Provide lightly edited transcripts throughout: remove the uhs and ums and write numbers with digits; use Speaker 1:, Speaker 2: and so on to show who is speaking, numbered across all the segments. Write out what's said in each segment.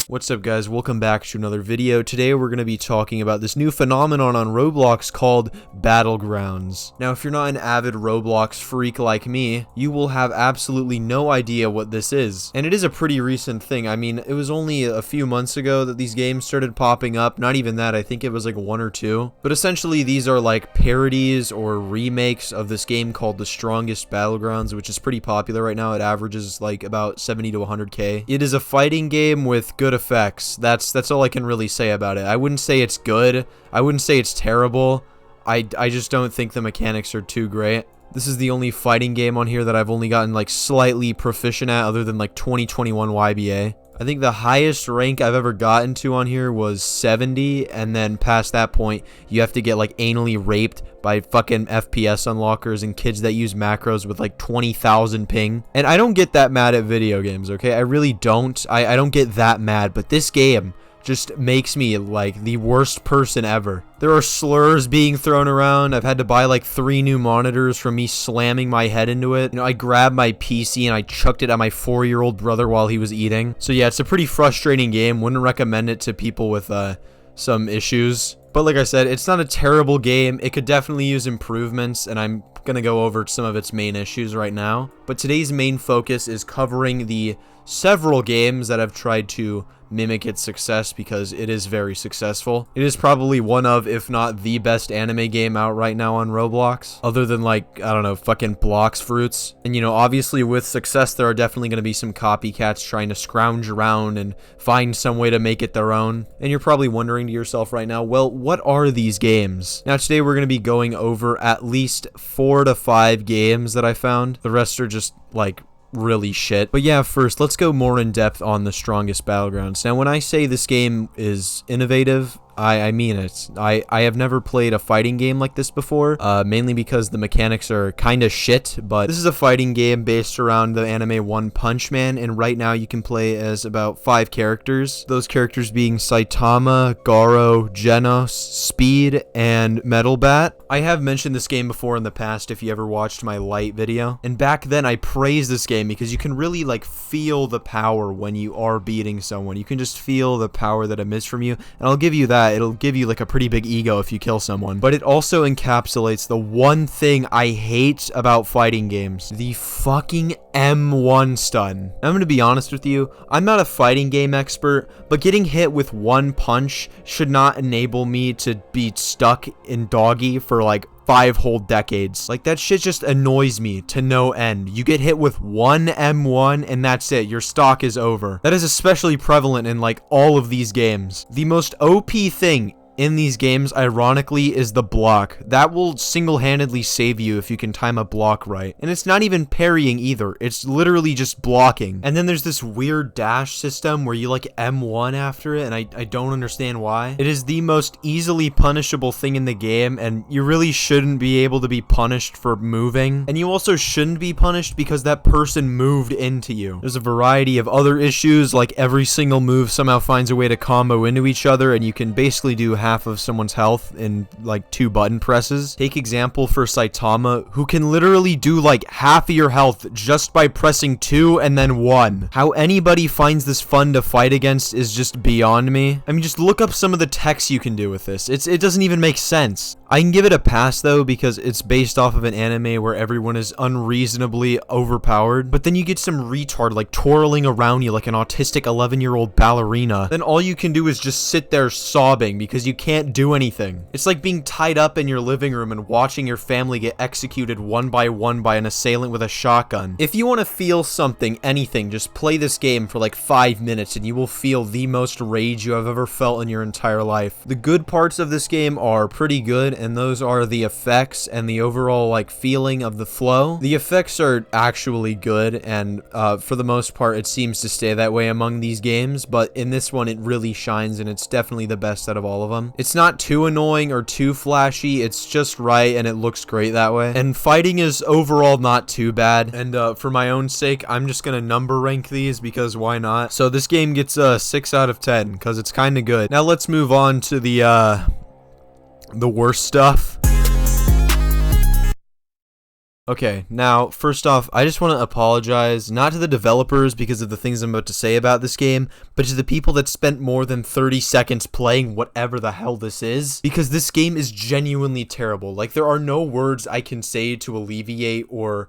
Speaker 1: What's up guys, welcome back to another video. Today we're going to be talking about this new phenomenon on Roblox called Battlegrounds. Now if you're not an avid Roblox freak like me, you will have absolutely no idea what this is. And it is a pretty recent thing. I mean, it was only a few months ago that these games started popping up. Not even that, I think it was like 1 or 2. But essentially these are like parodies or remakes of this game called The Strongest Battlegrounds, which is pretty popular right now. It averages like about 70 to 100k. It is a fighting game with good effects. That's all I can really say about it. I wouldn't say it's good. I wouldn't say it's terrible. I just don't think the mechanics are too great. This is the only fighting game on here that I've only gotten like slightly proficient at, other than like 2021 YBA. I think the highest rank I've ever gotten to on here was 70, and then past that point, you have to get like anally raped by fucking FPS unlockers and kids that use macros with like 20,000 ping. And I don't get that mad at video games, okay? I really don't. I don't get that mad, but this game just makes me like the worst person ever. There are slurs being thrown around. I've had to buy like 3 new monitors from me slamming my head into it. You know, I grabbed my PC and I chucked it at my 4-year-old brother while he was eating. So yeah, it's a pretty frustrating game. Wouldn't recommend it to people with some issues. But like I said, it's not a terrible game. It could definitely use improvements, and I'm gonna go over some of its main issues right now. But today's main focus is covering the several games that have tried to mimic its success, because it is very successful. It is probably one of, if not the best anime game out right now on Roblox, other than like, I don't know, fucking Blox Fruits. And you know, obviously with success there are definitely going to be some copycats trying to scrounge around and find some way to make it their own. And you're probably wondering to yourself right now, well, what are these games? Now today we're going to be going over at least 4 to 5 games that I found. The rest are just like really shit. But yeah, first let's go more in depth on The Strongest Battlegrounds. Now when I say this game is innovative, I mean it. I have never played a fighting game like this before, mainly because the mechanics are kind of shit, but this is a fighting game based around the anime One Punch Man, and right now you can play as about 5 characters. Those characters being Saitama, Garo, Genos, Speed, and Metal Bat. I have mentioned this game before in the past if you ever watched my light video, and back then I praised this game because you can really like feel the power when you are beating someone. You can just feel the power that emits from you, and I'll give you that. It'll give you like a pretty big ego if you kill someone. But it also encapsulates the one thing I hate about fighting games: the fucking M1 stun. I'm gonna be honest with you, I'm not a fighting game expert, but getting hit with one punch should not enable me to be stuck in doggy for like 5 whole decades. Like, that shit just annoys me to no end. You get hit with one M1 and that's it. Your stock is over. That is especially prevalent in like all of these games. The most OP thing in these games, ironically, is the block. That will single-handedly save you if you can time a block right. And it's not even parrying either. It's literally just blocking. And then there's this weird dash system where you like M1 after it, and I don't understand why. It is the most easily punishable thing in the game, and you really shouldn't be able to be punished for moving. And you also shouldn't be punished because that person moved into you. There's a variety of other issues, like every single move somehow finds a way to combo into each other, and you can basically do half of someone's health in like 2 button presses. Take example for Saitama, who can literally do like half of your health just by pressing 2 and then 1. How anybody finds this fun to fight against is just beyond me. I mean, just look up some of the techs you can do with this. It doesn't even make sense. I can give it a pass though, because it's based off of an anime where everyone is unreasonably overpowered, but then you get some retard like twirling around you like an autistic 11-year-old ballerina. Then all you can do is just sit there sobbing because you can't do anything. It's like being tied up in your living room and watching your family get executed one by an assailant with a shotgun. If you want to feel something, anything, just play this game for like 5 minutes and you will feel the most rage you have ever felt in your entire life. The good parts of this game are pretty good, and those are the effects and the overall like feeling of the flow. The effects are actually good, and for the most part it seems to stay that way among these games, but in this one it really shines, and it's definitely the best out of all of them. It's not too annoying or too flashy, it's just right, and it looks great that way. And fighting is overall not too bad, and for my own sake I'm just gonna number rank these because why not. So this game gets a 6 out of 10 because it's kind of good. Now let's move on to the worst stuff. Okay, now, first off, I just want to apologize, not to the developers because of the things I'm about to say about this game, but to the people that spent more than 30 seconds playing whatever the hell this is, because this game is genuinely terrible. Like, there are no words I can say to alleviate or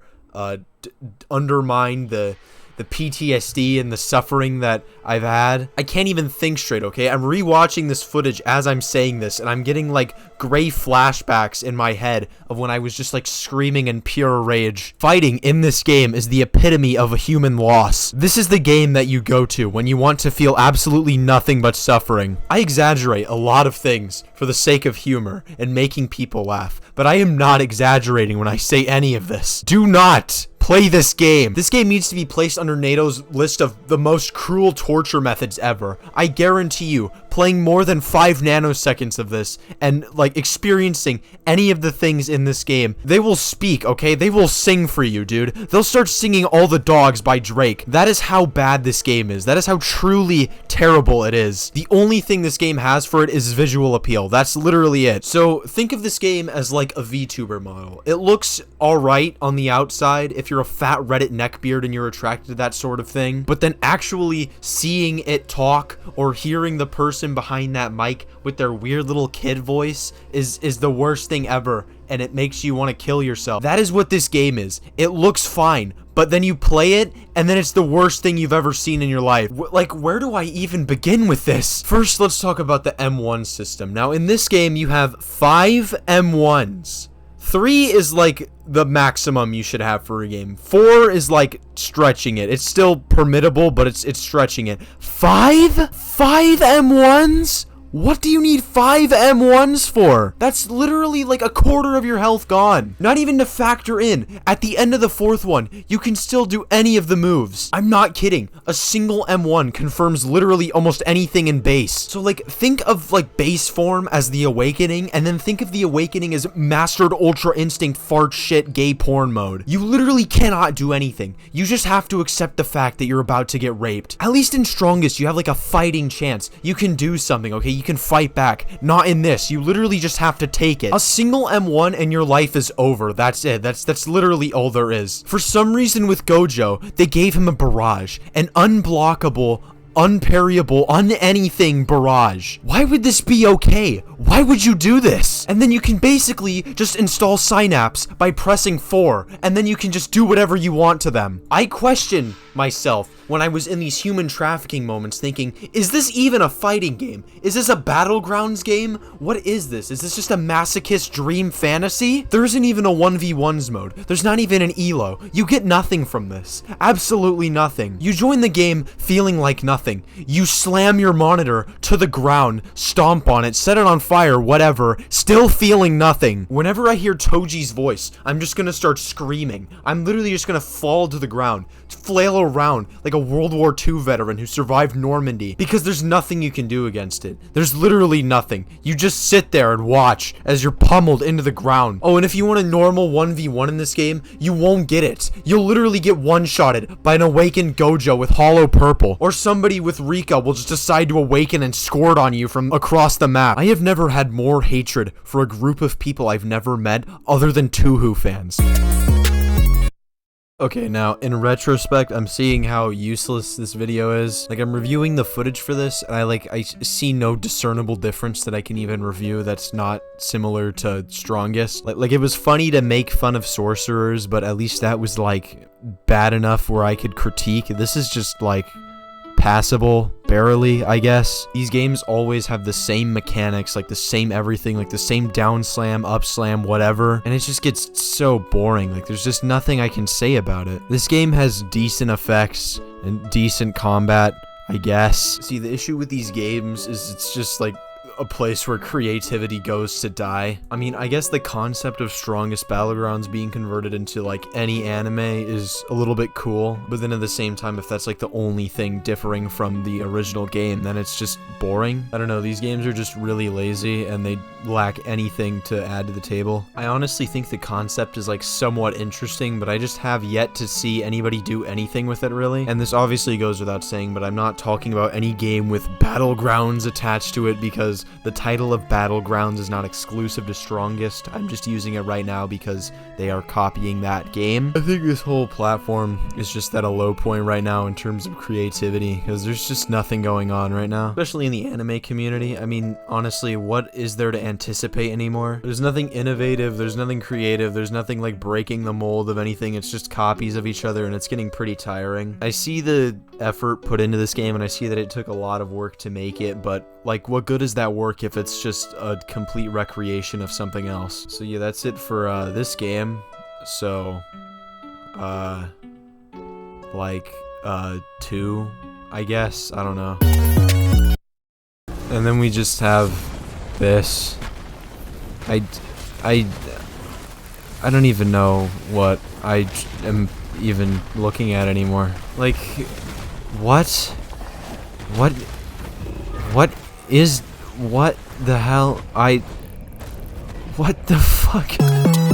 Speaker 1: undermine the PTSD and the suffering that I've had. I can't even think straight, okay? I'm rewatching this footage as I'm saying this, and I'm getting, like, gray flashbacks in my head of when I was just, like, screaming in pure rage. Fighting in this game is the epitome of a human loss. This is the game that you go to when you want to feel absolutely nothing but suffering. I exaggerate a lot of things for the sake of humor and making people laugh, but I am not exaggerating when I say any of this. Do not play this game. This game needs to be placed under NATO's list of the most cruel torture methods ever. I guarantee you, playing more than 5 nanoseconds of this and, like, experiencing any of the things in this game, they will speak, okay? They will sing for you, dude. They'll start singing All the Dogs by Drake. That is how bad this game is. That is how truly terrible it is. The only thing this game has for it is visual appeal. That's literally it. So think of this game as like a VTuber model. It looks alright on the outside if you're a fat Reddit neckbeard and you're attracted to that sort of thing, but then actually seeing it talk or hearing the person behind that mic with their weird little kid voice is the worst thing ever, and it makes you want to kill yourself. That is what this game is. It looks fine, but then you play it, and then it's the worst thing you've ever seen in your life. Like, where do I even begin with this? First, let's talk about the M1 system. Now, in this game, you have 5 M1s. 3 is like the maximum you should have for a game. 4 is like stretching it. It's still permittable, but it's stretching it. 5? 5 M1s? What do you need 5 M1s for? That's literally like a quarter of your health gone. Not even to factor in, at the end of the 4th one, you can still do any of the moves. I'm not kidding. A single M1 confirms literally almost anything in base. So, like, think of, like, base form as the awakening, and then think of the awakening as mastered ultra instinct fart shit gay porn mode. You literally cannot do anything. You just have to accept the fact that you're about to get raped. At least in strongest, you have, like, a fighting chance. You can do something, okay? You can fight back. Not in this. You literally just have to take it. A single M1 and your life is over. That's it. That's literally all there is. For some reason with Gojo, they gave him a barrage. An unblockable, unparryable, anything barrage. Why would this be okay? Why would you do this? And then you can basically just install Synapse by pressing 4, and then you can just do whatever you want to them. I question myself when I was in these human trafficking moments thinking, is this even a fighting game? Is this a Battlegrounds game? What is this? Is this just a masochist dream fantasy? There isn't even a 1v1s mode. There's not even an elo. You get nothing from this. Absolutely nothing. You join the game feeling like nothing. You slam your monitor to the ground, stomp on it, set it on fire, whatever, still feeling nothing. Whenever I hear Toji's voice, I'm just gonna start screaming. I'm literally just gonna fall to the ground, flail around like a World War II veteran who survived Normandy, because there's nothing you can do against it. There's literally nothing. You just sit there and watch as you're pummeled into the ground. Oh, and if you want a normal 1v1 in this game, you won't get it. You'll literally get one-shotted by an awakened Gojo with hollow purple, or somebody with Rika will just decide to awaken and squirt on you from across the map. I have never had more hatred for a group of people I've never met other than Tuhu fans. Okay, now, in retrospect, I'm seeing how useless this video is. Like, I'm reviewing the footage for this, and I see no discernible difference that I can even review that's not similar to Strongest. Like, it was funny to make fun of sorcerers, but at least that was, like, bad enough where I could critique. This is just, like, passable, barely, I guess. These games always have the same mechanics, like the same everything, like the same down slam, up slam, whatever, and it just gets so boring. Like, there's just nothing I can say about it. This game has decent effects and decent combat, I guess. See, the issue with these games is it's just like a place where creativity goes to die. I mean, I guess the concept of Strongest Battlegrounds being converted into like any anime is a little bit cool, but then at the same time, if that's like the only thing differing from the original game, then it's just boring. I don't know, these games are just really lazy and they lack anything to add to the table. I honestly think the concept is like somewhat interesting, but I just have yet to see anybody do anything with it really. And this obviously goes without saying, but I'm not talking about any game with Battlegrounds attached to it, because the title of Battlegrounds is not exclusive to Strongest. I'm just using it right now because they are copying that game. I think this whole platform is just at a low point right now in terms of creativity, because there's just nothing going on right now, especially in the anime community. I mean, honestly, what is there to anticipate anymore? There's nothing innovative, there's nothing creative, there's nothing like breaking the mold of anything. It's just copies of each other, and it's getting pretty tiring. I see the effort put into this game, and I see that it took a lot of work to make it, but like, what good is that work if it's just a complete recreation of something else? So yeah, that's it for this game. So like 2, I guess, I don't know. And then we just have this. I don't even know what I am even looking at anymore. Like, what the hell? What the fuck?